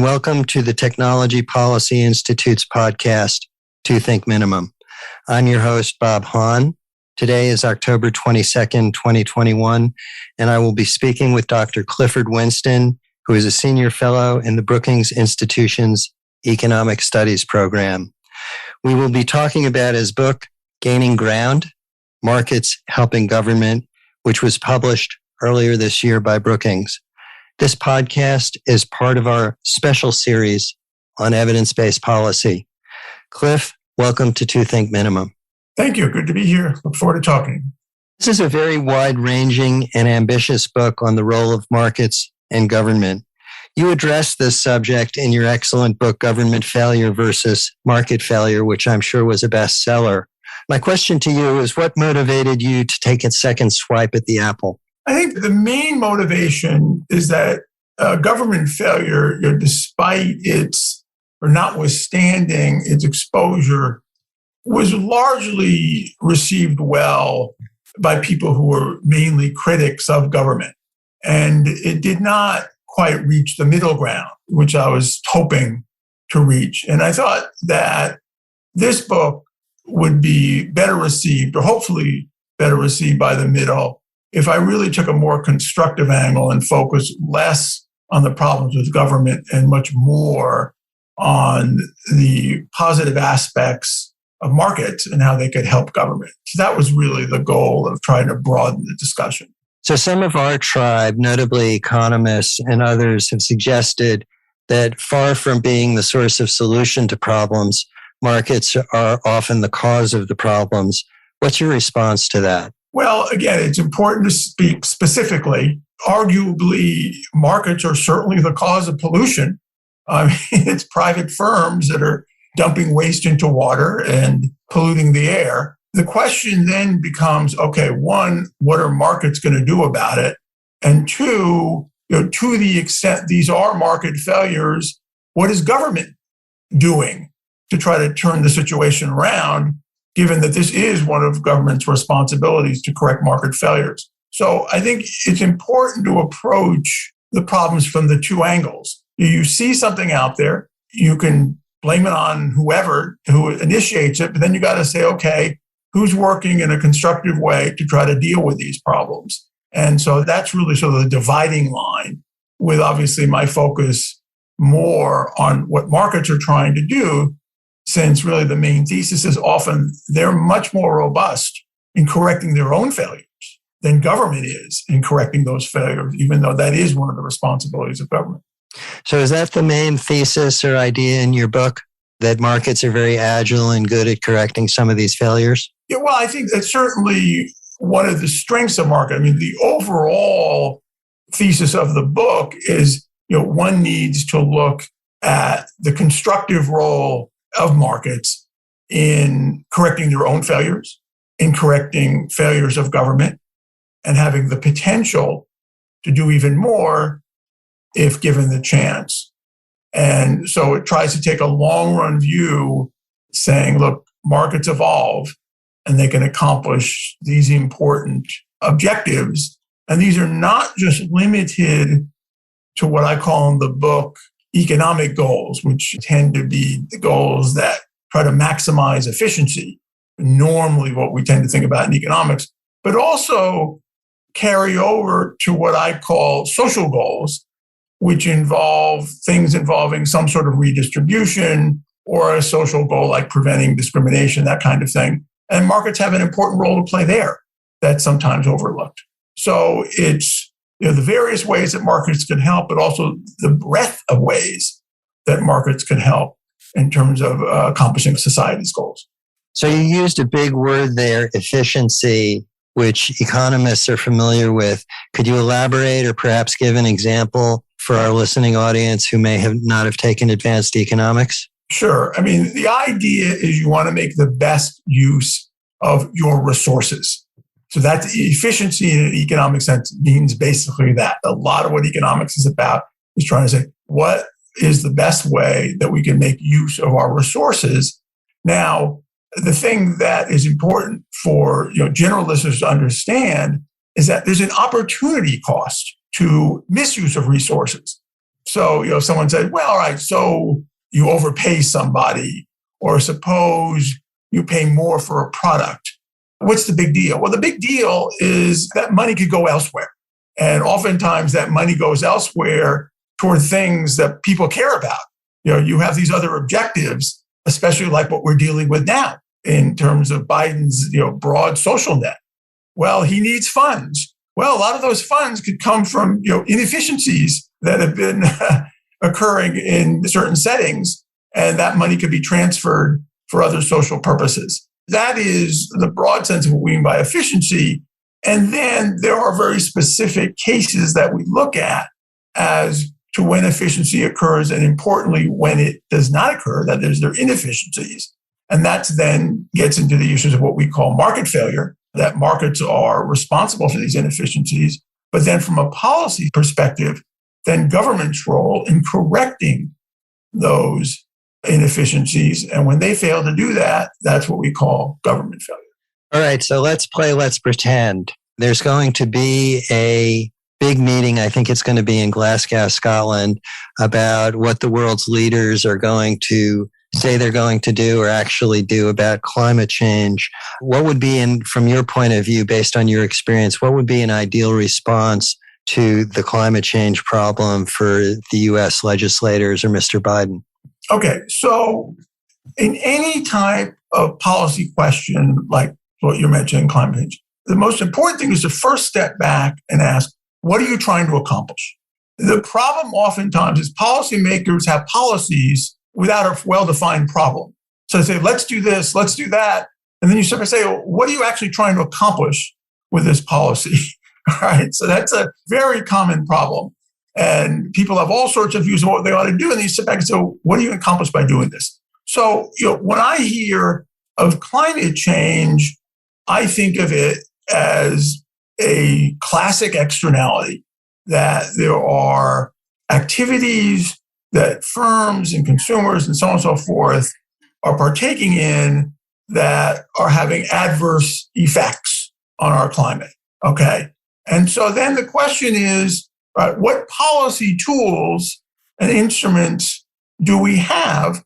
welcome to the Technology Policy Institute's podcast, To Think Minimum. I'm your host, Bob Hahn. Today is October 22nd, 2021, and I will be speaking with Dr. Clifford Winston, who is a senior fellow in the Brookings Institution's Economic Studies program. We will be talking about his book, Gaining Ground, Markets Helping Government, which was published earlier this year by Brookings. This podcast is part of our special series on evidence-based policy. Cliff, welcome to To Think Minimum. Thank you. Good to be here. Look forward to talking. This is a very wide-ranging and ambitious book on the role of markets and government. You address this subject in your excellent book, Government Failure versus Market Failure, which I'm sure was a bestseller. My question to you is, what motivated you to take a second swipe at the apple? I think the main motivation is that government failure, despite its, or notwithstanding its exposure, was largely received well by people who were mainly critics of government. And it did not quite reach the middle ground, which I was hoping to reach. And I thought that this book would be better received, or hopefully better received by the middle, if I really took a more constructive angle and focused less on the problems with government and much more on the positive aspects of markets and how they could help government. So that was really the goal of trying to broaden the discussion. So some of our tribe, notably economists and others, have suggested that far from being the source of solution to problems, markets are often the cause of the problems. What's your response to that? Well, again, it's important to speak specifically. Arguably, markets are certainly the cause of pollution. It's private firms that are dumping waste into water and polluting the air. The question then becomes, okay, one, what are markets going to do about it? And two, to the extent these are market failures, what is government doing to try to turn the situation around, given that this is one of government's responsibilities to correct market failures? So I think it's important to approach the problems from the two angles. You see something out there, you can blame it on whoever who initiates it, but then you got to say, okay, who's working in a constructive way to try to deal with these problems? And so that's really sort of the dividing line, with obviously my focus more on what markets are trying to do, since really the main thesis is often they're much more robust in correcting their own failures than government is in correcting those failures, even though that is one of the responsibilities of government. So is that the main thesis or idea in your book, that markets are very agile and good at correcting some of these failures? Yeah, well, I think that's certainly one of the strengths of market. I mean, the overall thesis of the book is, one needs to look at the constructive role of markets in correcting their own failures, in correcting failures of government, and having the potential to do even more if given the chance. And so it tries to take a long-run view, saying, look, markets evolve and they can accomplish these important objectives. And these are not just limited to what I call in the book economic goals, which tend to be the goals that try to maximize efficiency, normally what we tend to think about in economics, but also carry over to what I call social goals, which involve things involving some sort of redistribution or a social goal like preventing discrimination, that kind of thing. And markets have an important role to play there that's sometimes overlooked. So it's the various ways that markets can help, but also the breadth of ways that markets can help in terms of accomplishing society's goals. So you used a big word there, efficiency, which economists are familiar with. Could you elaborate or perhaps give an example for our listening audience who may not have taken advanced economics? Sure. I mean, the idea is you want to make the best use of your resources. So that's efficiency in an economic sense means basically that. A lot of what economics is about is trying to say, what is the best way that we can make use of our resources? Now, the thing that is important for general listeners to understand is that there's an opportunity cost to misuse of resources. So, someone said, well, all right, so you overpay somebody, or suppose you pay more for a product. What's the big deal? Well, the big deal is that money could go elsewhere. And oftentimes that money goes elsewhere toward things that people care about. You have these other objectives, especially like what we're dealing with now in terms of Biden's, broad social net. Well, he needs funds. Well, a lot of those funds could come from, inefficiencies that have been occurring in certain settings, and that money could be transferred for other social purposes. That is the broad sense of what we mean by efficiency. And then there are very specific cases that we look at as to when efficiency occurs, and importantly, when it does not occur, that is, there are inefficiencies. And that then gets into the issues of what we call market failure, that markets are responsible for these inefficiencies. But then from a policy perspective, then government's role in correcting those inefficiencies. And when they fail to do that, that's what we call government failure. All right, so let's pretend. There's going to be a big meeting, I think it's going to be in Glasgow, Scotland, about what the world's leaders are going to say they're going to do or actually do about climate change. What would be, from your point of view, based on your experience, what would be an ideal response to the climate change problem for the U.S. legislators or Mr. Biden? Okay, so in any type of policy question, like what you're mentioning, climate change, the most important thing is to first step back and ask, what are you trying to accomplish? The problem oftentimes is policymakers have policies without a well-defined problem. So they say, let's do this, let's do that. And then you start to say, well, what are you actually trying to accomplish with this policy? All right, so that's a very common problem. And people have all sorts of views of what they ought to do. And you sit back and say, what do you accomplish by doing this? So, when I hear of climate change, I think of it as a classic externality, that there are activities that firms and consumers and so on and so forth are partaking in that are having adverse effects on our climate. Okay. And so then the question is, what policy tools and instruments do we have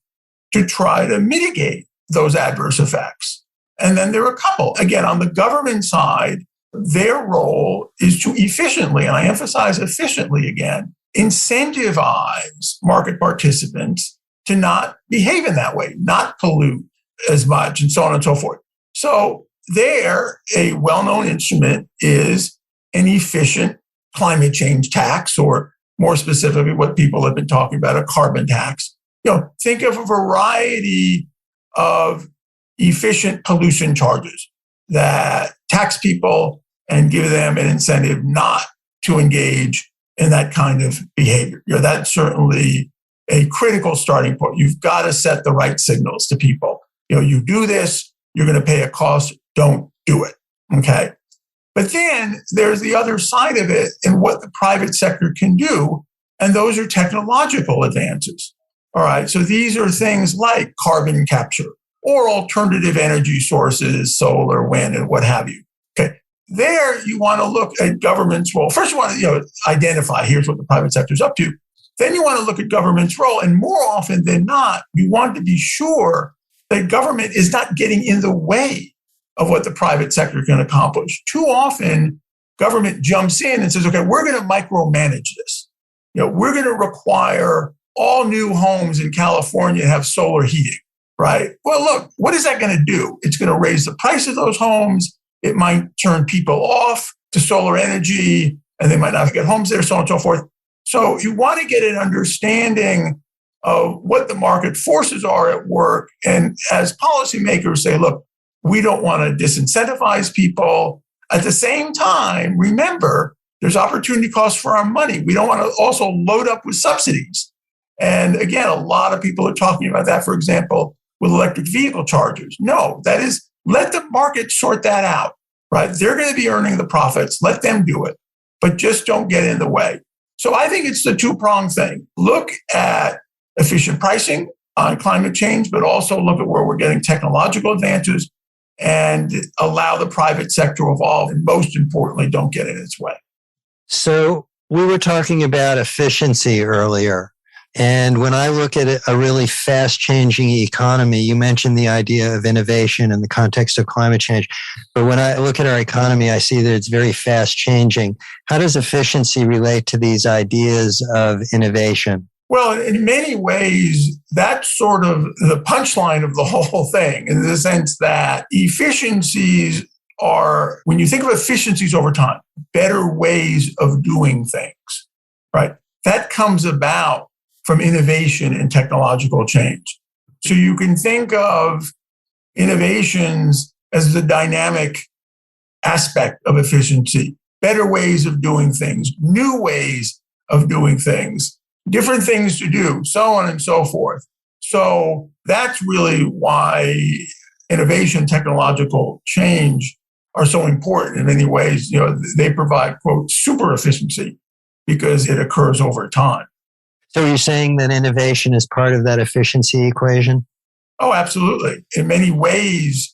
to try to mitigate those adverse effects? And then there are a couple. Again, on the government side, their role is to efficiently, and I emphasize efficiently again, incentivize market participants to not behave in that way, not pollute as much, and so on and so forth. So there, a well-known instrument is an efficient climate change tax, or more specifically, what people have been talking about, a carbon tax. Think of a variety of efficient pollution charges that tax people and give them an incentive not to engage in that kind of behavior. That's certainly a critical starting point. You've got to set the right signals to people. You do this, you're going to pay a cost, don't do it. Okay. But then there's the other side of it and what the private sector can do. And those are technological advances. All right. So these are things like carbon capture or alternative energy sources, solar, wind, and what have you. Okay. There you want to look at government's role. First, you want to identify, here's what the private sector is up to. Then you want to look at government's role. And more often than not, you want to be sure that government is not getting in the way of what the private sector can accomplish. Too often, government jumps in and says, okay, we're going to micromanage this. We're going to require all new homes in California have solar heating, right? Well, look, what is that going to do? It's going to raise the price of those homes. It might turn people off to solar energy, and they might not get homes there, so on and so forth. So you want to get an understanding of what the market forces are at work. And as policymakers say, look, we don't want to disincentivize people. At the same time, remember, there's opportunity costs for our money. We don't want to also load up with subsidies. And again, a lot of people are talking about that, for example, with electric vehicle chargers. No, that is, let the market sort that out, right? They're going to be earning the profits. Let them do it, but just don't get in the way. So I think it's the two-pronged thing. Look at efficient pricing on climate change, but also look at where we're getting technological advances and allow the private sector to evolve. And most importantly, don't get in its way. So We were talking about efficiency earlier. And when I look at a really fast-changing economy, you mentioned the idea of innovation in the context of climate change. But when I look at our economy, I see that it's very fast-changing. How does efficiency relate to these ideas of innovation? Well, in many ways, that's sort of the punchline of the whole thing, in the sense that efficiencies are, when you think of efficiencies over time, better ways of doing things, right? That comes about from innovation and technological change. So you can think of innovations as the dynamic aspect of efficiency, better ways of doing things, new ways of doing things, different things to do, so on and so forth. So that's really why innovation, technological change are so important in many ways. They provide, quote, super efficiency because it occurs over time. So you're saying that innovation is part of that efficiency equation? Oh, absolutely. In many ways,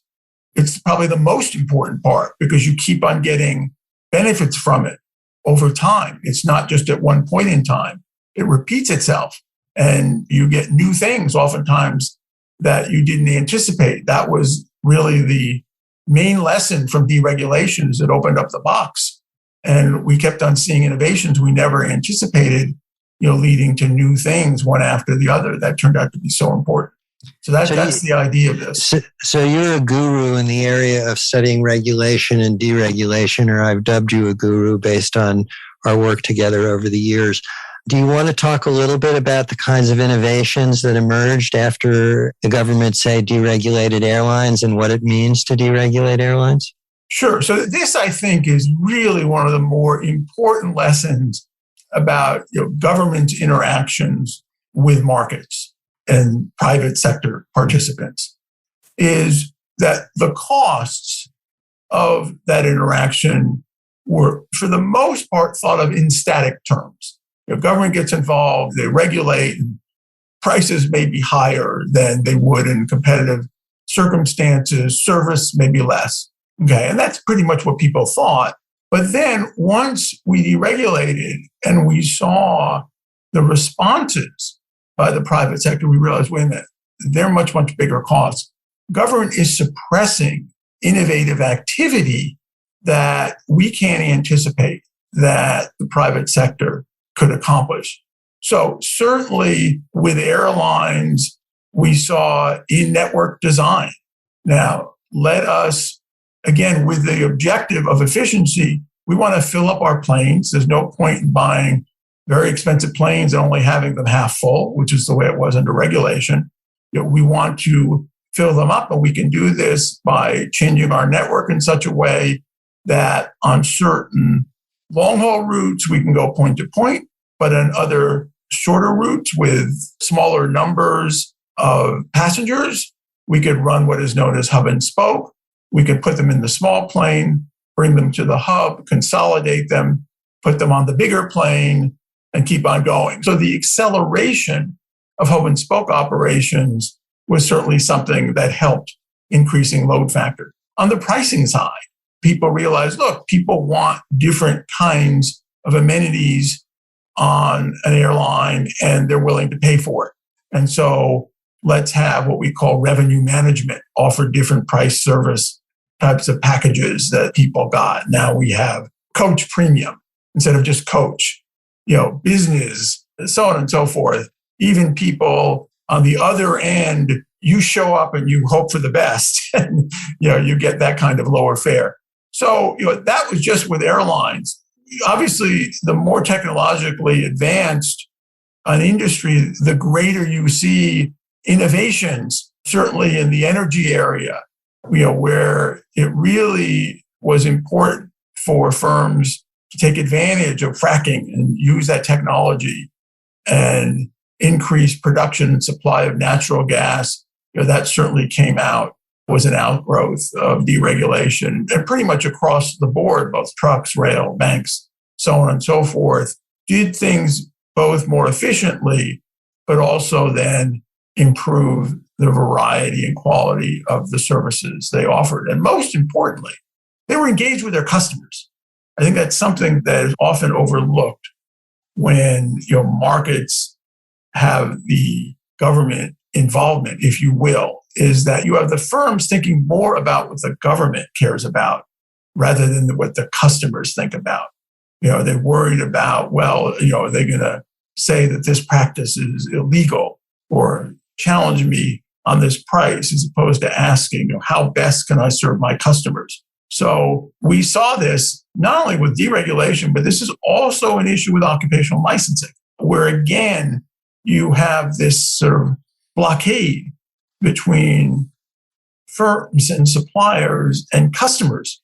it's probably the most important part because you keep on getting benefits from it over time. It's not just at one point in time. It repeats itself and you get new things oftentimes that you didn't anticipate. That was really the main lesson from deregulation, is it opened up the box and we kept on seeing innovations we never anticipated, leading to new things one after the other that turned out to be so important. So that's the idea of this. So you're a guru in the area of studying regulation and deregulation, or I've dubbed you a guru based on our work together over the years. Do you want to talk a little bit about the kinds of innovations that emerged after the government, say, deregulated airlines and what it means to deregulate airlines? Sure. So this, I think, is really one of the more important lessons about government interactions with markets and private sector participants, is that the costs of that interaction were, for the most part, thought of in static terms. If government gets involved, they regulate, and prices may be higher than they would in competitive circumstances, service may be less. Okay, and that's pretty much what people thought. But then once we deregulated and we saw the responses by the private sector, we realized, wait a minute, they're much, much bigger costs. Government is suppressing innovative activity that we can't anticipate that the private sector could accomplish. So certainly with airlines, we saw in-network design. Now, let us, again, with the objective of efficiency, we want to fill up our planes. There's no point in buying very expensive planes and only having them half full, which is the way it was under regulation. We want to fill them up, and we can do this by changing our network in such a way that on certain long-haul routes, we can go point to point, but on other shorter routes with smaller numbers of passengers, we could run what is known as hub and spoke. We could put them in the small plane, bring them to the hub, consolidate them, put them on the bigger plane, and keep on going. So the acceleration of hub and spoke operations was certainly something that helped increasing load factor. On the pricing side, people realized, look, people want different kinds of amenities on an airline, and they're willing to pay for it. And so let's have what we call revenue management, offer different price service types of packages that people got. Now we have coach premium instead of just coach, business, so on and so forth. Even people on the other end, you show up and you hope for the best, and you get that kind of lower fare. So that was just with airlines. Obviously, the more technologically advanced an industry, the greater you see innovations, certainly in the energy area, where it really was important for firms to take advantage of fracking and use that technology and increase production and supply of natural gas. That certainly came out, was an outgrowth of deregulation, and pretty much across the board, both trucks, rail, banks, so on and so forth, did things both more efficiently, but also then improve the variety and quality of the services they offered. And most importantly, they were engaged with their customers. I think that's something that is often overlooked. when markets have the government involvement, if you will, is that you have the firms thinking more about what the government cares about rather than what the customers think about. They're worried about, are they going to say that this practice is illegal or challenge me on this price, as opposed to asking, how best can I serve my customers? So we saw this not only with deregulation, but this is also an issue with occupational licensing, where again, you have this sort of blockade between firms and suppliers and customers,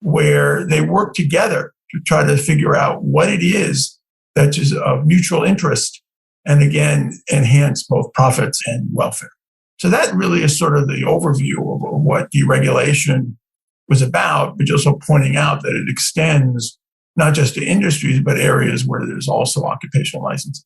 where they work together to try to figure out what it is that is of mutual interest, and again, enhance both profits and welfare. So that really is sort of the overview of what deregulation was about, but also pointing out that it extends not just to industries, but areas where there's also occupational licensing.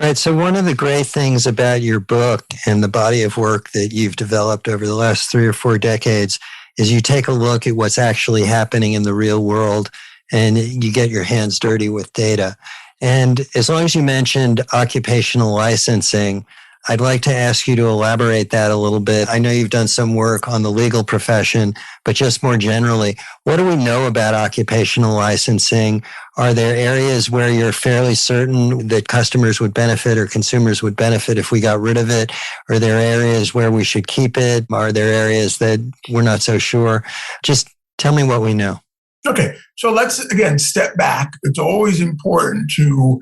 Right. So one of the great things about your book and the body of work that you've developed over the last 3 or 4 decades is you take a look at what's actually happening in the real world and you get your hands dirty with data. And as long as you mentioned occupational licensing, I'd like to ask you to elaborate that a little bit. I know you've done some work on the legal profession, but just more generally, what do we know about occupational licensing? Are there areas where you're fairly certain that customers would benefit or consumers would benefit if we got rid of it? Are there areas where we should keep it? Are there areas that we're not so sure? Just tell me what we know. Okay, so let's again step back. It's always important to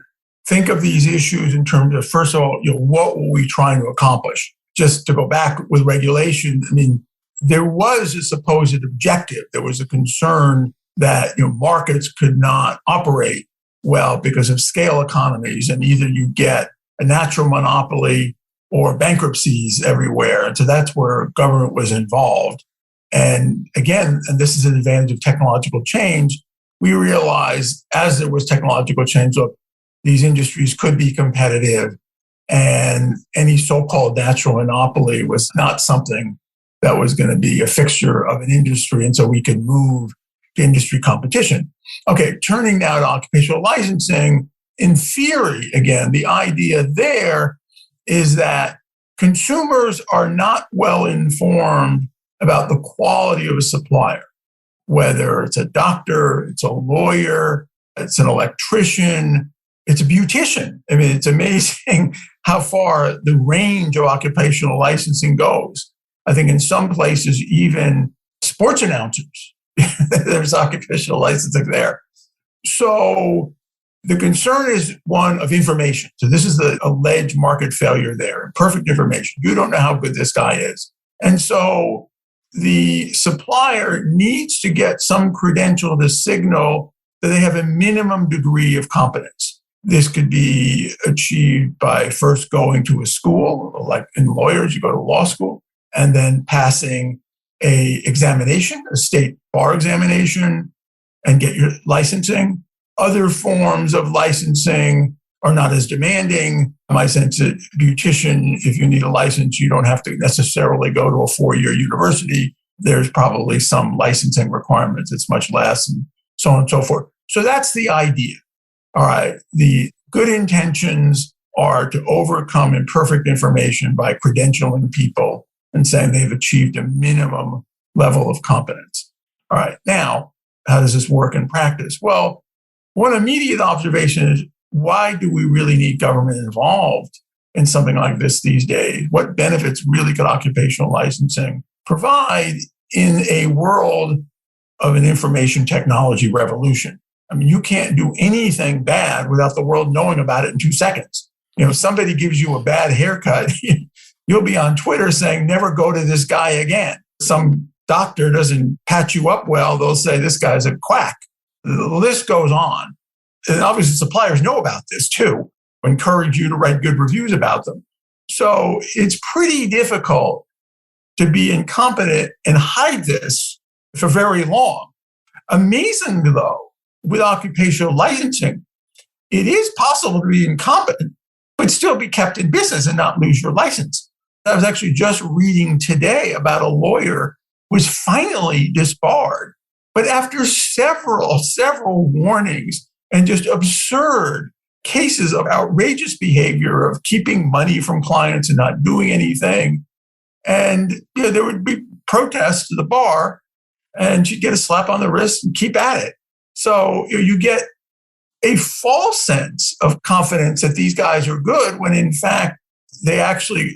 think of these issues in terms of, first of all, what were we trying to accomplish? Just to go back with regulation, there was a supposed objective. There was a concern that markets could not operate well because of scale economies, and either you get a natural monopoly or bankruptcies everywhere. And so that's where government was involved. And again, and this is an advantage of technological change, we realized as there was technological change, look, these industries could be competitive, and any so-called natural monopoly was not something that was going to be a fixture of an industry. And so we could move to industry competition. Okay, turning now to occupational licensing, in theory, again, the idea there is that consumers are not well informed about the quality of a supplier, whether it's a doctor, it's a lawyer, it's an electrician, it's a beautician. It's amazing how far the range of occupational licensing goes. I think in some places, even sports announcers, there's occupational licensing there. So the concern is one of information. So this is the alleged market failure there. Imperfect information. You don't know how good this guy is. And so the supplier needs to get some credential to signal that they have a minimum degree of competence. This could be achieved by first going to a school, like in lawyers, you go to law school, and then passing a examination, a state bar examination, and get your licensing. Other forms of licensing are not as demanding. My sense is beautician, if you need a license, you don't have to necessarily go to a 4-year university. There's probably some licensing requirements. It's much less, and so on and so forth. So that's the idea. All right. The good intentions are to overcome imperfect information by credentialing people and saying they've achieved a minimum level of competence. All right. Now, how does this work in practice? Well, one immediate observation is, why do we really need government involved in something like this these days? What benefits really could occupational licensing provide in a world of an information technology revolution? You can't do anything bad without the world knowing about it in 2 seconds. Somebody gives you a bad haircut, you'll be on Twitter saying, never go to this guy again. Some doctor doesn't patch you up well, they'll say, this guy's a quack. The list goes on. And obviously suppliers know about this too, encourage you to write good reviews about them. So it's pretty difficult to be incompetent and hide this for very long. Amazing though, with occupational licensing, it is possible to be incompetent, but still be kept in business and not lose your license. I was actually just reading today about a lawyer who was finally disbarred, but after several warnings and just absurd cases of outrageous behavior of keeping money from clients and not doing anything. And there would be protests to the bar, and she'd get a slap on the wrist and keep at it. So you get a false sense of confidence that these guys are good when in fact,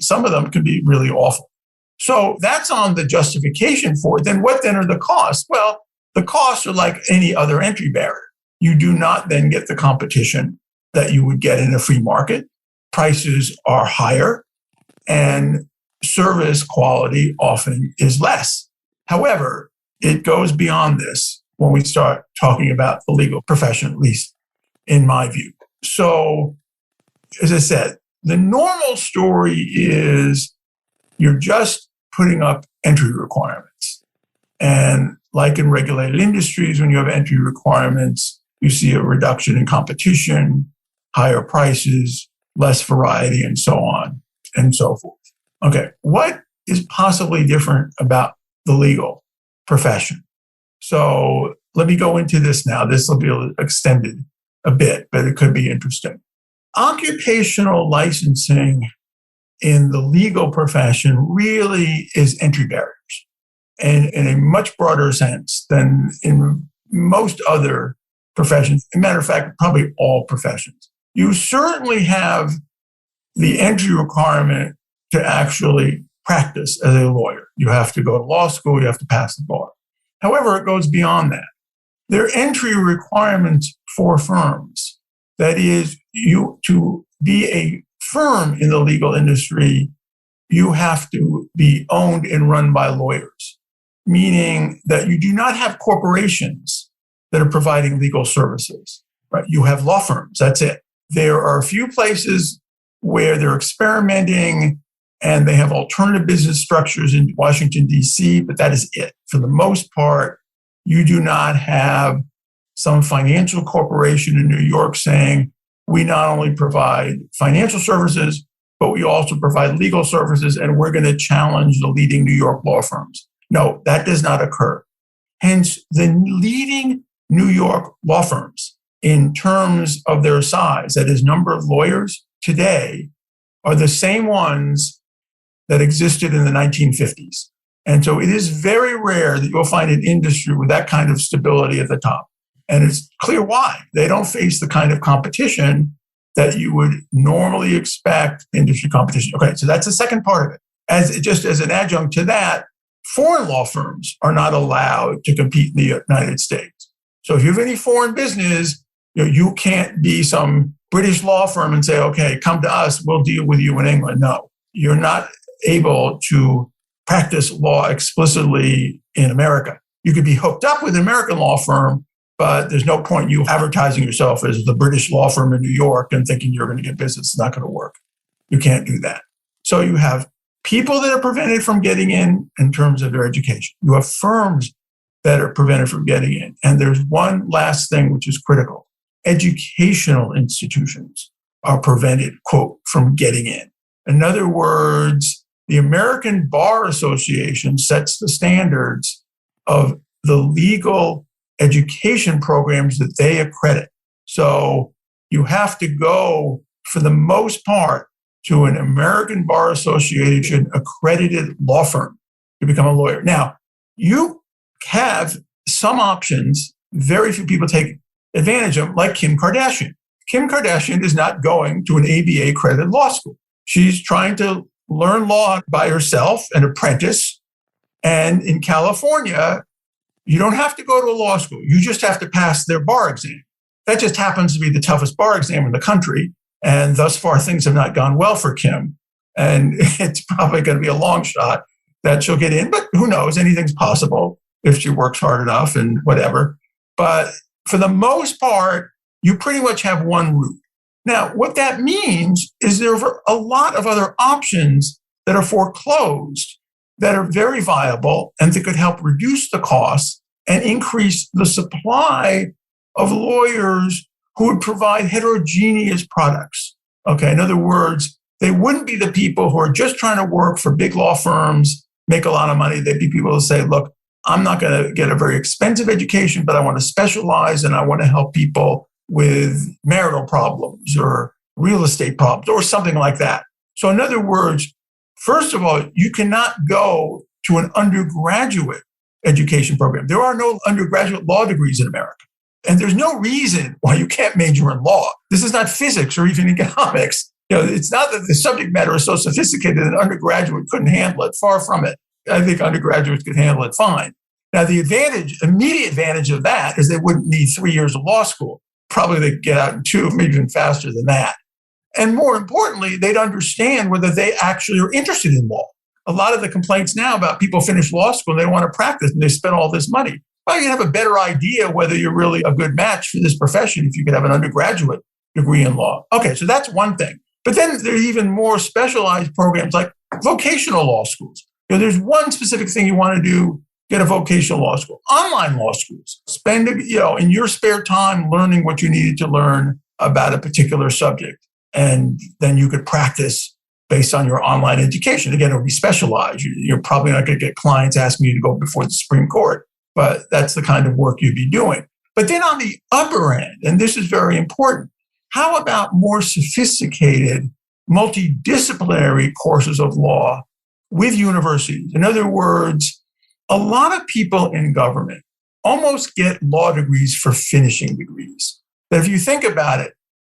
some of them can be really awful. So that's on the justification for it. Then what then are the costs? Well, the costs are like any other entry barrier. You do not then get the competition that you would get in a free market. Prices are higher and service quality often is less. However, it goes beyond this when we start talking about the legal profession, at least in my view. So, as I said, the normal story is you're just putting up entry requirements. And like in regulated industries, when you have entry requirements, you see a reduction in competition, higher prices, less variety, and so on and so forth. Okay, what is possibly different about the legal profession? So let me go into this now. This will be extended a bit, but it could be interesting. Occupational licensing in the legal profession really is entry barriers, and in a much broader sense than in most other professions. As a matter of fact, probably all professions. You certainly have the entry requirement to actually practice as a lawyer. You have to go to law school, you have to pass the bar. However, it goes beyond that. There are entry requirements for firms. That is, to be a firm in the legal industry, you have to be owned and run by lawyers, meaning that you do not have corporations that are providing legal services, right? You have law firms, that's it. There are a few places where they're experimenting and they have alternative business structures in Washington, D.C., but that is it. For the most part, you do not have some financial corporation in New York saying, we not only provide financial services, but we also provide legal services, and we're going to challenge the leading New York law firms. No, that does not occur. Hence, the leading New York law firms, in terms of their size, that is, number of lawyers today, are the same ones that existed in the 1950s. And so it is very rare that you'll find an industry with that kind of stability at the top. And it's clear why. They don't face the kind of competition that you would normally expect industry competition. Okay, so that's the second part of it. As an adjunct to that, foreign law firms are not allowed to compete in the United States. So if you have any foreign business, you can't be some British law firm and say, okay, come to us, we'll deal with you in England. No, you're not able to practice law explicitly in America. You could be hooked up with an American law firm, but there's no point you advertising yourself as the British law firm in New York and thinking you're going to get business. It's not going to work. You can't do that. So you have people that are prevented from getting in terms of their education. You have firms that are prevented from getting in. And there's one last thing which is critical. Educational institutions are prevented, quote, from getting in. In other words, the American Bar Association sets the standards of the legal education programs that they accredit. So you have to go, for the most part, to an American Bar Association accredited law firm to become a lawyer. Now, you have some options. Very few people take advantage of them, like Kim Kardashian. Kim Kardashian is not going to an ABA accredited law school. She's trying to learn law by herself, an apprentice. And in California, you don't have to go to a law school. You just have to pass their bar exam. That just happens to be the toughest bar exam in the country. And thus far, things have not gone well for Kim. And it's probably going to be a long shot that she'll get in. But who knows? Anything's possible if she works hard enough and whatever. But for the most part, you pretty much have one route. Now, what that means is there are a lot of other options that are foreclosed that are very viable and that could help reduce the costs and increase the supply of lawyers who would provide heterogeneous products. Okay, in other words, they wouldn't be the people who are just trying to work for big law firms, make a lot of money. They'd be people who say, look, I'm not going to get a very expensive education, but I want to specialize and I want to help people with marital problems or real estate problems or something like that. So in other words, first of all, you cannot go to an undergraduate education program. There are no undergraduate law degrees in America. And there's no reason why you can't major in law. This is not physics or even economics. It's not that the subject matter is so sophisticated that an undergraduate couldn't handle it. Far from it. I think undergraduates could handle it fine. Now, the immediate advantage of that is they wouldn't need 3 years of law school. Probably they'd get out in 2, maybe even faster than that. And more importantly, they'd understand whether they actually are interested in law. A lot of the complaints now about people finish law school and they want to practice and they spend all this money. Well, you have a better idea whether you're really a good match for this profession if you could have an undergraduate degree in law. Okay, so that's one thing. But then there's even more specialized programs like vocational law schools. There's one specific thing you want to do, get a vocational law school. Online law schools. Spend, in your spare time learning what you needed to learn about a particular subject. And then you could practice based on your online education. Again, it'll be specialized. You're probably not going to get clients asking you to go before the Supreme Court, but that's the kind of work you'd be doing. But then on the upper end, and this is very important, how about more sophisticated, multidisciplinary courses of law with universities? In other words, a lot of people in government almost get law degrees for finishing degrees. But if you think about it,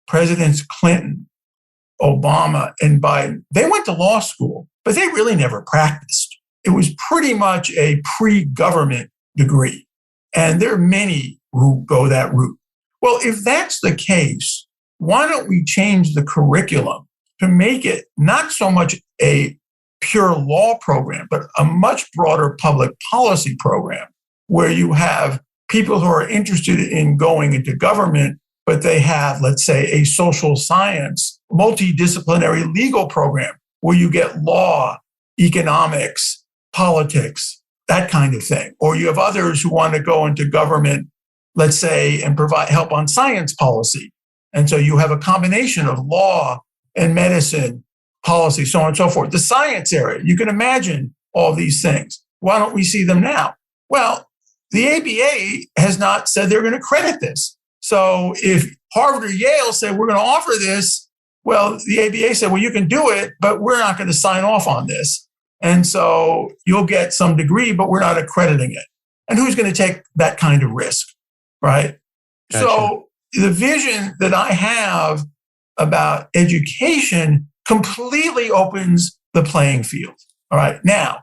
Presidents Clinton, Obama, and Biden, they went to law school, but they really never practiced. It was pretty much a pre-government degree. And there are many who go that route. Well, if that's the case, why don't we change the curriculum to make it not so much a pure law program, but a much broader public policy program where you have people who are interested in going into government, but they have, let's say, a social science, multidisciplinary legal program where you get law, economics, politics, that kind of thing. Or you have others who want to go into government, let's say, and provide help on science policy. And so you have a combination of law and medicine, policy, so on and so forth. The science area, you can imagine all these things. Why don't we see them now? Well, the ABA has not said they're going to credit this. So if Harvard or Yale say we're going to offer this, well, the ABA said, well, you can do it, but we're not going to sign off on this. And so you'll get some degree, but we're not accrediting it. And who's going to take that kind of risk, right? Gotcha. So the vision that I have about education completely opens the playing field. All right. Now,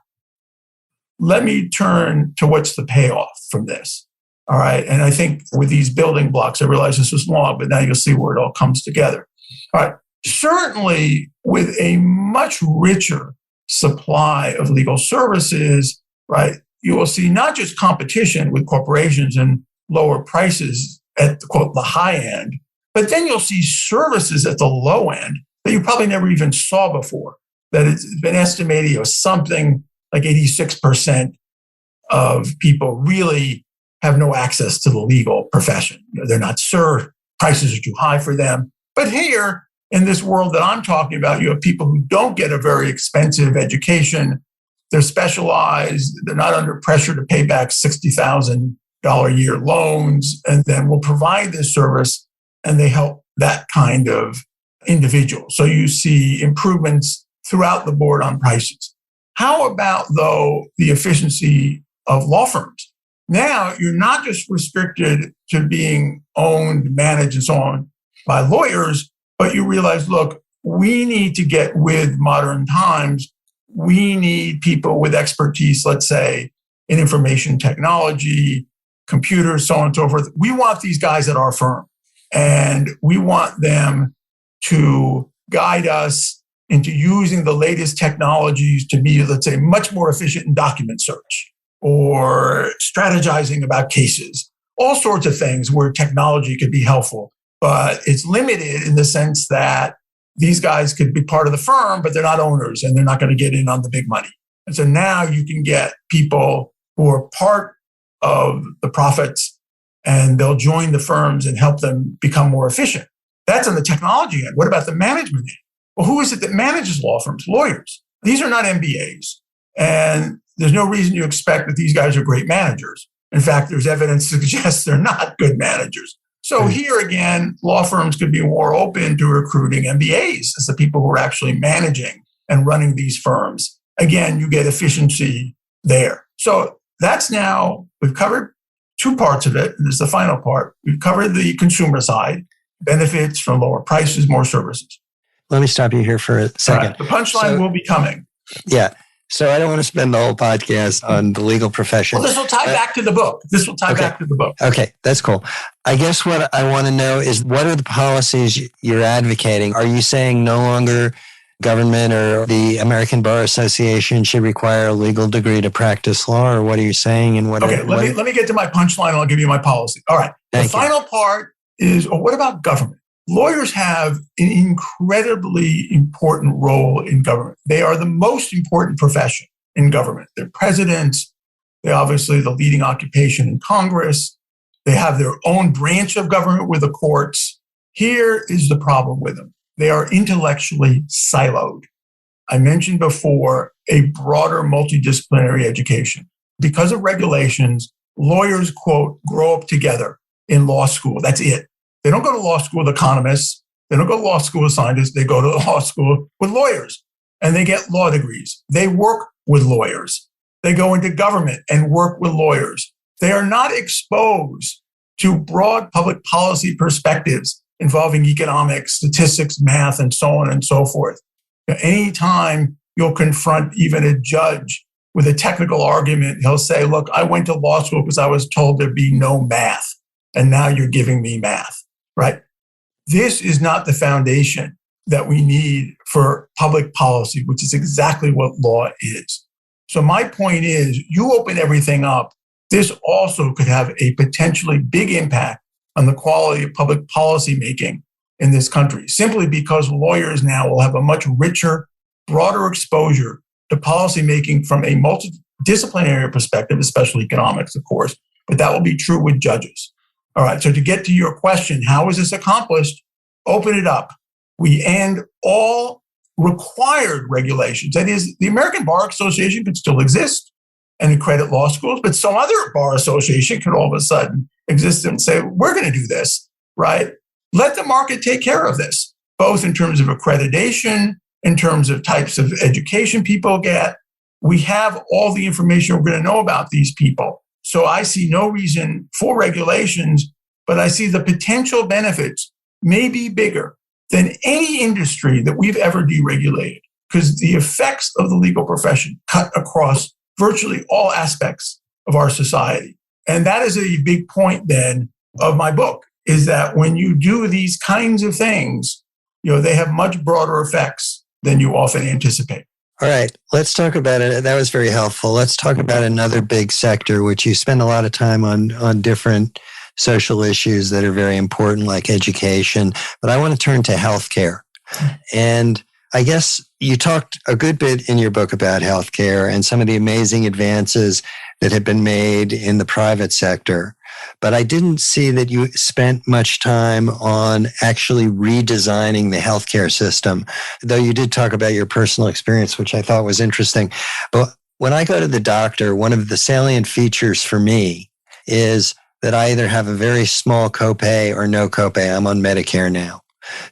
let me turn to what's the payoff from this. All right. And I think with these building blocks, I realize this was long, but now you'll see where it all comes together. All right. Certainly with a much richer supply of legal services, right, you will see not just competition with corporations and lower prices at the, quote, the high end, but then you'll see services at the low end that you probably never even saw before. That it's been estimated something like 86% of people really have no access to the legal profession. They're not served. Prices are too high for them. But here, in this world that I'm talking about, you have people who don't get a very expensive education. They're specialized. They're not under pressure to pay back $60,000 a year loans, and then will provide this service, and they help that kind of individual. So you see improvements throughout the board on prices. How about, though, the efficiency of law firms? Now, you're not just restricted to being owned, managed, and so on by lawyers, but you realize, look, we need to get with modern times. We need people with expertise, let's say, in information technology, computers, so on and so forth. We want these guys at our firm, and we want them to guide us into using the latest technologies to be, let's say, much more efficient in document search or strategizing about cases, all sorts of things where technology could be helpful. But it's limited in the sense that these guys could be part of the firm, but they're not owners and they're not going to get in on the big money. And so now you can get people who are part of the profits and they'll join the firms and help them become more efficient. That's on the technology end. What about the management end? Well, who is it that manages law firms? Lawyers. These are not MBAs. And there's no reason you expect that these guys are great managers. In fact, there's evidence to suggest they're not good managers. So here again, law firms could be more open to recruiting MBAs as the people who are actually managing and running these firms. Again, you get efficiency there. So that's now, we've covered two parts of it, and this is the final part. We've covered the consumer side, benefits from lower prices, more services. Let me stop you here for a second. Right. The punchline will be coming. Yeah. So I don't want to spend the whole podcast on the legal profession. Well, this will tie back to the book. Okay, that's cool. I guess what I want to know is, what are the policies you're advocating? Are you saying no longer government or the American Bar Association should require a legal degree to practice law, or what are you saying? And let me get to my punchline and I'll give you my policy. All right. The final part is, what about government? Lawyers have an incredibly important role in government. They are the most important profession in government. They're presidents. They're obviously the leading occupation in Congress. They have their own branch of government with the courts. Here is the problem with them. They are intellectually siloed. I mentioned before a broader multidisciplinary education. Because of regulations, lawyers, quote, grow up together in law school. That's it. They don't go to law school with economists. They don't go to law school with scientists. They go to law school with lawyers, and they get law degrees. They work with lawyers. They go into government and work with lawyers. They are not exposed to broad public policy perspectives involving economics, statistics, math, and so on and so forth. Anytime you'll confront even a judge with a technical argument, he'll say, look, I went to law school because I was told there'd be no math, and now you're giving me math. Right? This is not the foundation that we need for public policy, which is exactly what law is. So my point is, you open everything up, this also could have a potentially big impact on the quality of public policy making in this country, simply because lawyers now will have a much richer, broader exposure to policy making from a multidisciplinary perspective, especially economics, of course, but that will be true with judges. All right, so to get to your question, how is this accomplished? Open it up. We end all required regulations. That is, the American Bar Association could still exist and accredit law schools, but some other bar association could all of a sudden exist and say, we're going to do this, right? Let the market take care of this, both in terms of accreditation, in terms of types of education people get. We have all the information we're going to know about these people. So I see no reason for regulations, but I see the potential benefits may be bigger than any industry that we've ever deregulated, because the effects of the legal profession cut across virtually all aspects of our society. And that is a big point then of my book, is that when you do these kinds of things, they have much broader effects than you often anticipate. All right, let's talk about it. That was very helpful. Let's talk about another big sector, which you spend a lot of time on different social issues that are very important, like education. But I want to turn to healthcare. And I guess you talked a good bit in your book about healthcare and some of the amazing advances that have been made in the private sector. But I didn't see that you spent much time on actually redesigning the healthcare system, though you did talk about your personal experience, which I thought was interesting. But when I go to the doctor, one of the salient features for me is that I either have a very small copay or no copay. I'm on Medicare now.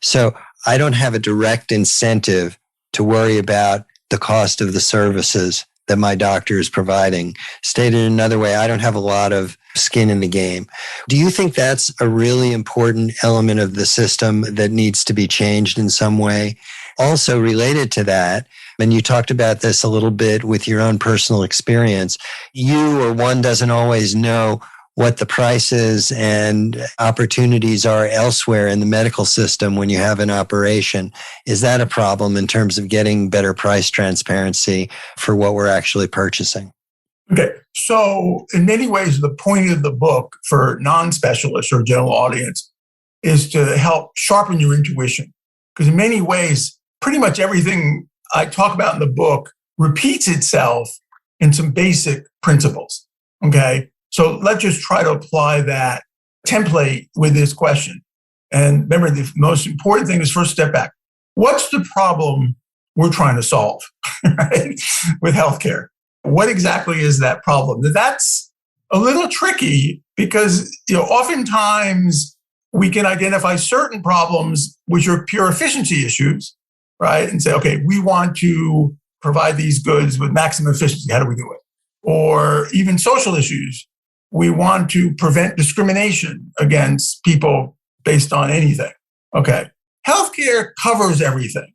So I don't have a direct incentive to worry about the cost of the services that my doctor is providing. Stated another way, I don't have a lot of skin in the game. Do you think that's a really important element of the system that needs to be changed in some way? Also related to that, and you talked about this a little bit with your own personal experience, you or one doesn't always know what the prices and opportunities are elsewhere in the medical system when you have an operation. Is that a problem in terms of getting better price transparency for what we're actually purchasing? Okay, so in many ways, the point of the book for non-specialists or general audience is to help sharpen your intuition. Because in many ways, pretty much everything I talk about in the book repeats itself in some basic principles, okay? So let's just try to apply that template with this question. And remember, the most important thing is first step back. What's the problem we're trying to solve, right, with healthcare? What exactly is that problem? That's a little tricky because, oftentimes we can identify certain problems which are pure efficiency issues, right? And say, okay, we want to provide these goods with maximum efficiency. How do we do it? Or even social issues. We want to prevent discrimination against people based on anything. Okay. Healthcare covers everything.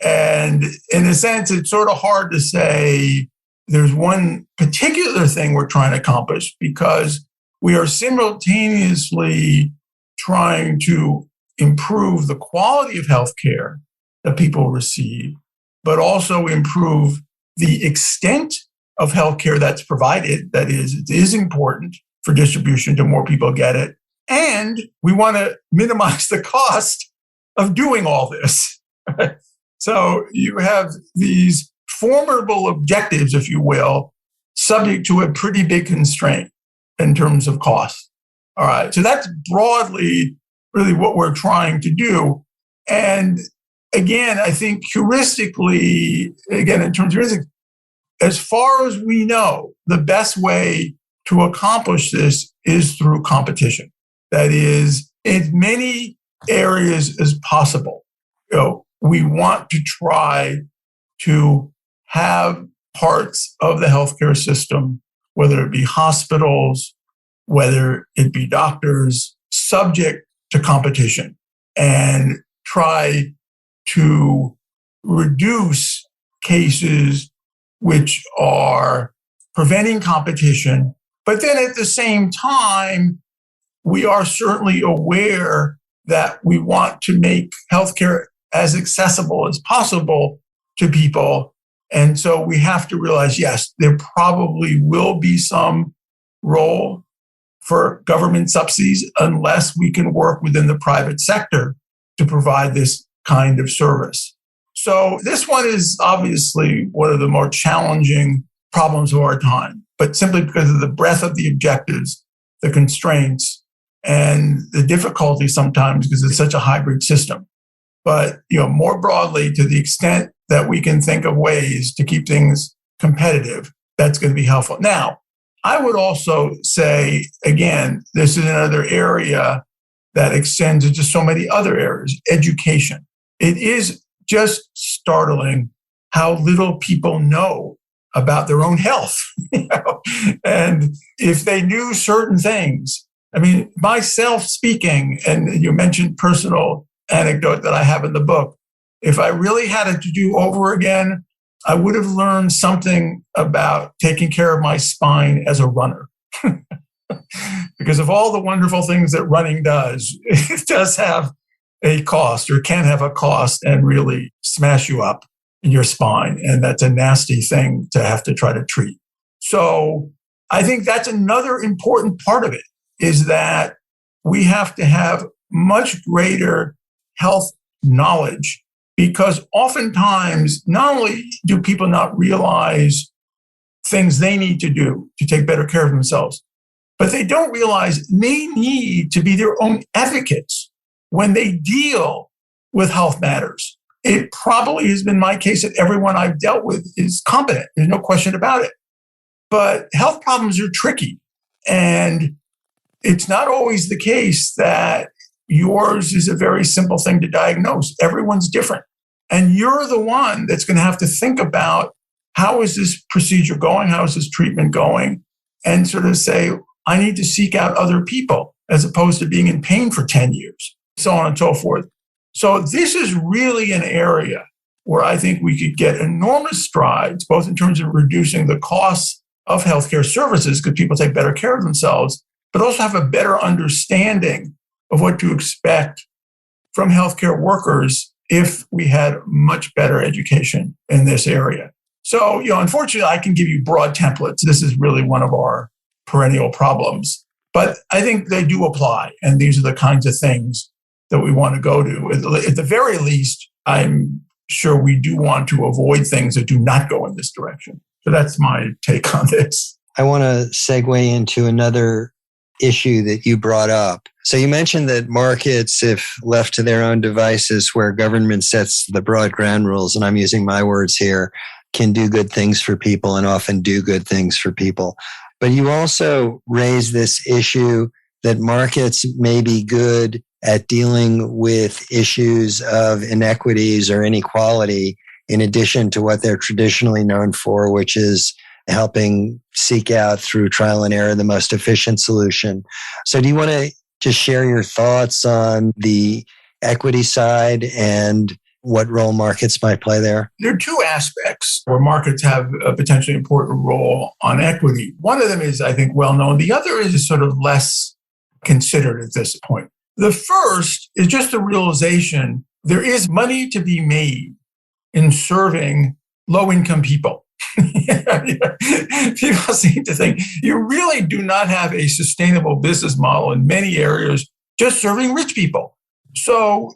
And in a sense, it's sort of hard to say there's one particular thing we're trying to accomplish, because we are simultaneously trying to improve the quality of healthcare that people receive, but also improve the extent of healthcare that's provided. That is, it is important for distribution to more people get it. And we want to minimize the cost of doing all this. So you have these formidable objectives, if you will, subject to a pretty big constraint in terms of cost. All right. So that's broadly really what we're trying to do. And again, I think heuristically, again, in terms of heuristics, as far as we know, the best way to accomplish this is through competition. That is, in many areas as possible. We want to try to have parts of the healthcare system, whether it be hospitals, whether it be doctors, subject to competition, and try to reduce cases which are preventing competition. But then at the same time, we are certainly aware that we want to make healthcare as accessible as possible to people. And so we have to realize, yes, there probably will be some role for government subsidies unless we can work within the private sector to provide this kind of service. So this one is obviously one of the more challenging problems of our time, but simply because of the breadth of the objectives, the constraints, and the difficulty sometimes because it's such a hybrid system. But more broadly, to the extent that we can think of ways to keep things competitive, that's going to be helpful. Now, I would also say, again, this is another area that extends into so many other areas. Education. It is just startling how little people know about their own health. And if they knew certain things, I mean, myself speaking, and you mentioned personal anecdote that I have in the book, if I really had it to do over again, I would have learned something about taking care of my spine as a runner. Because of all the wonderful things that running does, it does have a cost, or can have a cost, and really smash you up in your spine. And that's a nasty thing to have to try to treat. So I think that's another important part of it, is that we have to have much greater health knowledge, because oftentimes not only do people not realize things they need to do to take better care of themselves, but they don't realize they need to be their own advocates when they deal with health matters. It probably has been my case that everyone I've dealt with is competent. There's no question about it. But health problems are tricky. And it's not always the case that yours is a very simple thing to diagnose. Everyone's different. And you're the one that's going to have to think about, how is this procedure going? How is this treatment going? And sort of say, I need to seek out other people, as opposed to being in pain for 10 years, so on and so forth. So this is really an area where I think we could get enormous strides, both in terms of reducing the costs of healthcare services, because people take better care of themselves, but also have a better understanding of what to expect from healthcare workers if we had much better education in this area. So, unfortunately, I can give you broad templates. This is really one of our perennial problems, but I think they do apply. And these are the kinds of things that we want to go to. At the very least, I'm sure we do want to avoid things that do not go in this direction. So that's my take on this. I want to segue into another issue that you brought up. So you mentioned that markets, if left to their own devices, where government sets the broad ground rules, and I'm using my words here, can do good things for people and often do good things for people. But you also raise this issue that markets may be good at dealing with issues of inequities or inequality, in addition to what they're traditionally known for, which is helping seek out through trial and error the most efficient solution. So do you want to just share your thoughts on the equity side and what role markets might play there? There are two aspects where markets have a potentially important role on equity. One of them is, I think, well known. The other is sort of less considered at this point. The first is just the realization there is money to be made in serving low-income people. People seem to think you really do not have a sustainable business model in many areas just serving rich people. So,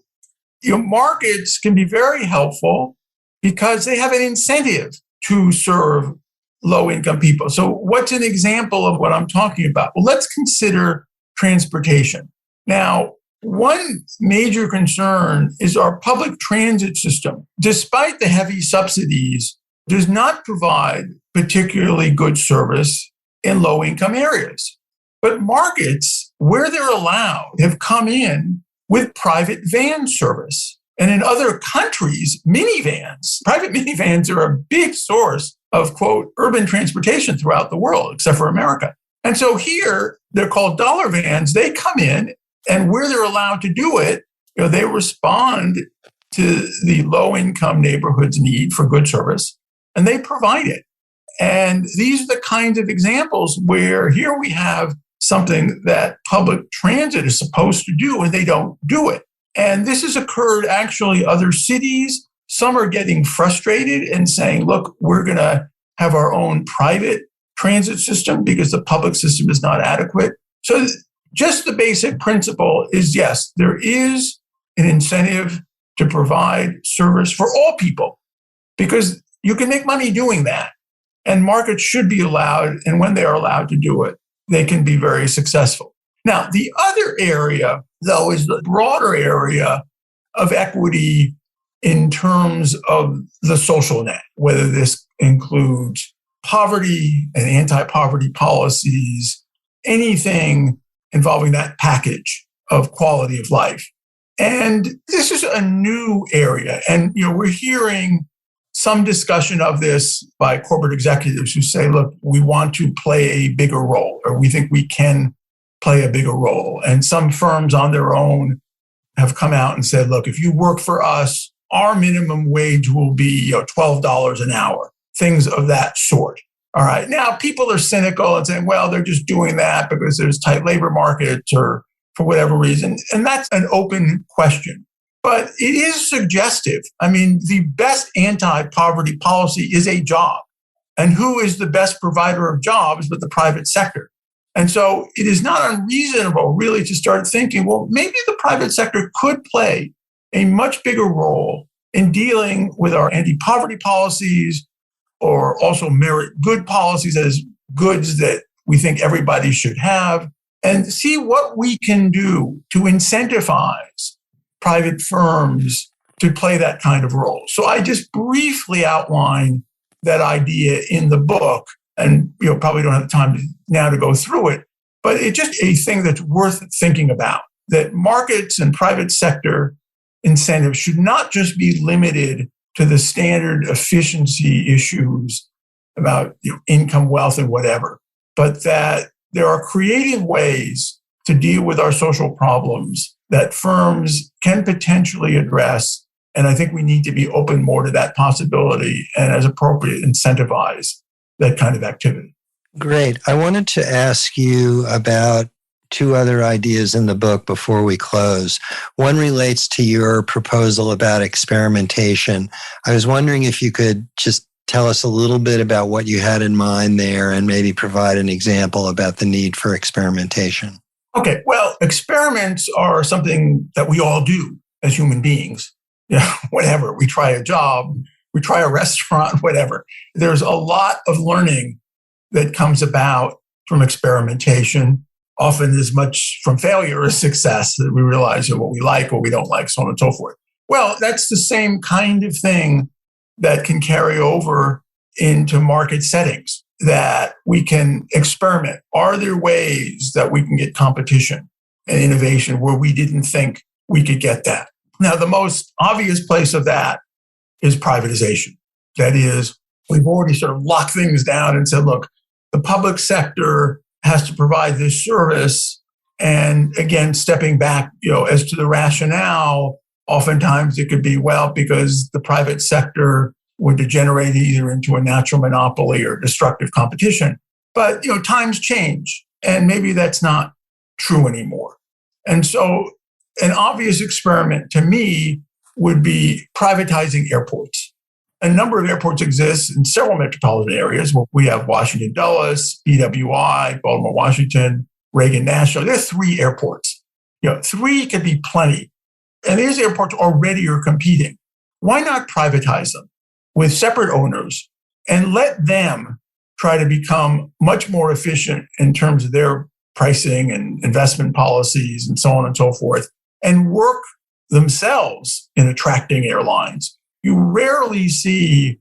markets can be very helpful because they have an incentive to serve low-income people. So what's an example of what I'm talking about? Well, let's consider transportation. Now, one major concern is our public transit system, despite the heavy subsidies, does not provide particularly good service in low-income areas. But markets, where they're allowed, have come in with private van service. And in other countries, private minivans are a big source of, quote, urban transportation throughout the world, except for America. And so here, they're called dollar vans. They come in, and where they're allowed to do it, they respond to the low-income neighborhood's need for good service, and they provide it. And these are the kinds of examples where here we have something that public transit is supposed to do, and they don't do it. And this has occurred actually other cities. Some are getting frustrated and saying, look, we're going to have our own private transit system because the public system is not adequate. So just the basic principle is, yes, there is an incentive to provide service for all people because you can make money doing that. And markets should be allowed, and when they are allowed to do it, they can be very successful. Now, the other area, though, is the broader area of equity in terms of the social net, whether this includes poverty and anti-poverty policies, anything involving that package of quality of life. And this is a new area. And, we're hearing some discussion of this by corporate executives who say, look, we want to play a bigger role, or we think we can play a bigger role. And some firms on their own have come out and said, look, if you work for us, our minimum wage will be $12 an hour, things of that sort. All right. Now, people are cynical and saying, well, they're just doing that because there's tight labor markets or for whatever reason. And that's an open question. But it is suggestive. I mean, the best anti-poverty policy is a job. And who is the best provider of jobs but the private sector? And so it is not unreasonable really to start thinking, well, maybe the private sector could play a much bigger role in dealing with our anti-poverty policies or also merit good policies as goods that we think everybody should have, and see what we can do to incentivize private firms to play that kind of role. So I just briefly outline that idea in the book, and probably don't have time now to go through it, but it's just a thing that's worth thinking about, that markets and private sector incentives should not just be limited to the standard efficiency issues about income, wealth, and whatever, but that there are creative ways to deal with our social problems that firms can potentially address. And I think we need to be open more to that possibility and, as appropriate, incentivize that kind of activity. Great. I wanted to ask you about two other ideas in the book before we close. One relates to your proposal about experimentation. I was wondering if you could just tell us a little bit about what you had in mind there and maybe provide an example about the need for experimentation. Okay, well, experiments are something that we all do as human beings. Whatever. We try a job, we try a restaurant, whatever. There's a lot of learning that comes about from experimentation, often as much from failure as success, that we realize what we like, what we don't like, so on and so forth. Well, that's the same kind of thing that can carry over into market settings, that we can experiment. Are there ways that we can get competition? and innovation where we didn't think we could get that. Now, the most obvious place of that is privatization. That is, we've already sort of locked things down and said, look, the public sector has to provide this service. And again, stepping back, as to the rationale, oftentimes it could be, well, because the private sector would degenerate either into a natural monopoly or destructive competition. But, times change, and maybe that's not true anymore. And so an obvious experiment to me would be privatizing airports. A number of airports exist in several metropolitan areas. We have Washington Dulles, BWI, Baltimore, Washington, Reagan National. There are 3 airports. 3 could be plenty. And these airports already are competing. Why not privatize them with separate owners and let them try to become much more efficient in terms of their pricing and investment policies and so on and so forth, and work themselves in attracting airlines? You rarely see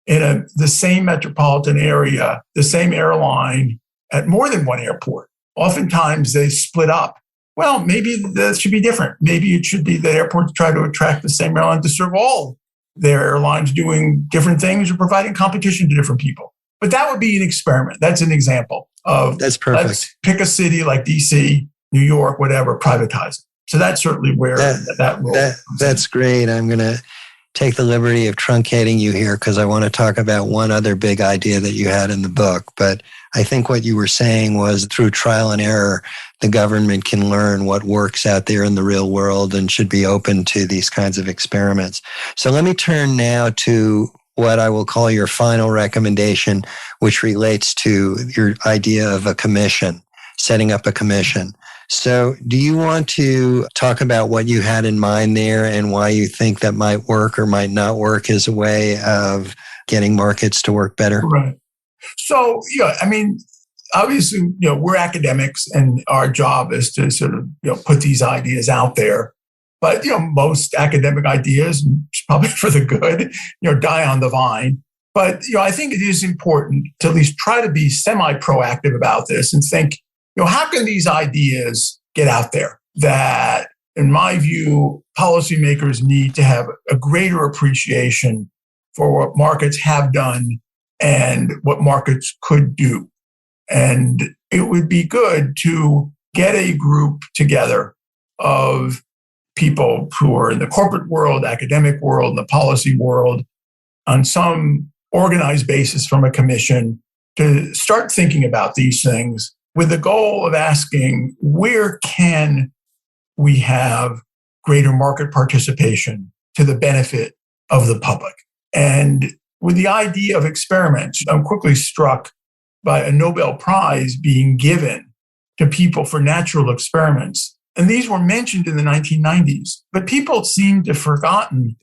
in the same metropolitan area, the same airline at more than one airport. Oftentimes they split up. Well, maybe that should be different. Maybe it should be that airports try to attract the same airline to serve all their airlines doing different things or providing competition to different people. But that would be an experiment. That's an example of, that's perfect. Let's pick a city like DC, New York, whatever, privatize it. So that's certainly where that role comes in. That's great. I'm going to take the liberty of truncating you here because I want to talk about one other big idea that you had in the book. But I think what you were saying was through trial and error, the government can learn what works out there in the real world and should be open to these kinds of experiments. So let me turn now to what I will call your final recommendation, which relates to your idea of a commission, setting up a commission. So do you want to talk about what you had in mind there and why you think that might work or might not work as a way of getting markets to work better? Right. So, obviously, we're academics and our job is to sort of, put these ideas out there. But, most academic ideas, probably for the good, die on the vine. But, I think it is important to at least try to be semi-proactive about this and think, how can these ideas get out there that, in my view, policymakers need to have a greater appreciation for what markets have done and what markets could do. And it would be good to get a group together of people who are in the corporate world, academic world, the policy world, on some organized basis from a commission to start thinking about these things with the goal of asking, where can we have greater market participation to the benefit of the public? And with the idea of experiments, I'm quickly struck by a Nobel Prize being given to people for natural experiments. And these were mentioned in the 1990s, but people seem to have forgotten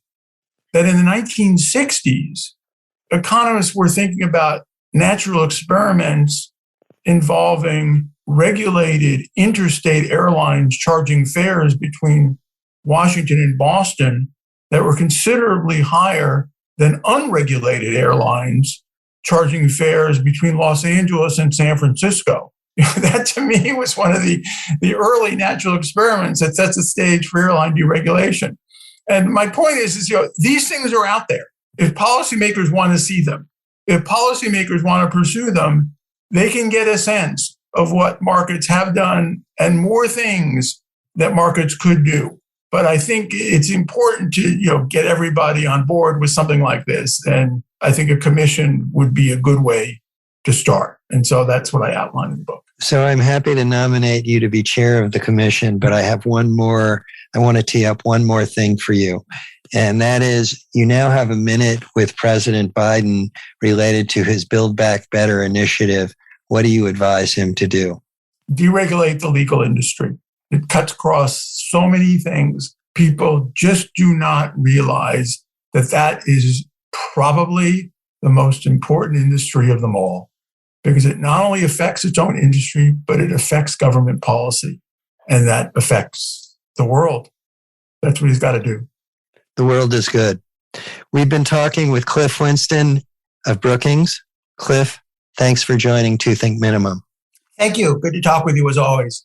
that in the 1960s, economists were thinking about natural experiments involving regulated interstate airlines charging fares between Washington and Boston that were considerably higher than unregulated airlines charging fares between Los Angeles and San Francisco. That to me was one of the early natural experiments that sets the stage for airline deregulation. And my point is these things are out there. If policymakers want to see them, if policymakers want to pursue them, they can get a sense of what markets have done and more things that markets could do. But I think it's important to get everybody on board with something like this. And I think a commission would be a good way to start. And so that's what I outlined in the book. So I'm happy to nominate you to be chair of the commission, but I have one more. I want to tee up one more thing for you. And that is, you now have a minute with President Biden related to his Build Back Better initiative. What do you advise him to do? Deregulate the legal industry. It cuts across so many things. People just do not realize that that is probably the most important industry of them all, because it not only affects its own industry, but it affects government policy, and that affects the world. That's what he's got to do. The world is good. We've been talking with Cliff Winston of Brookings. Cliff, thanks for joining To Think Minimum. Thank you. Good to talk with you as always.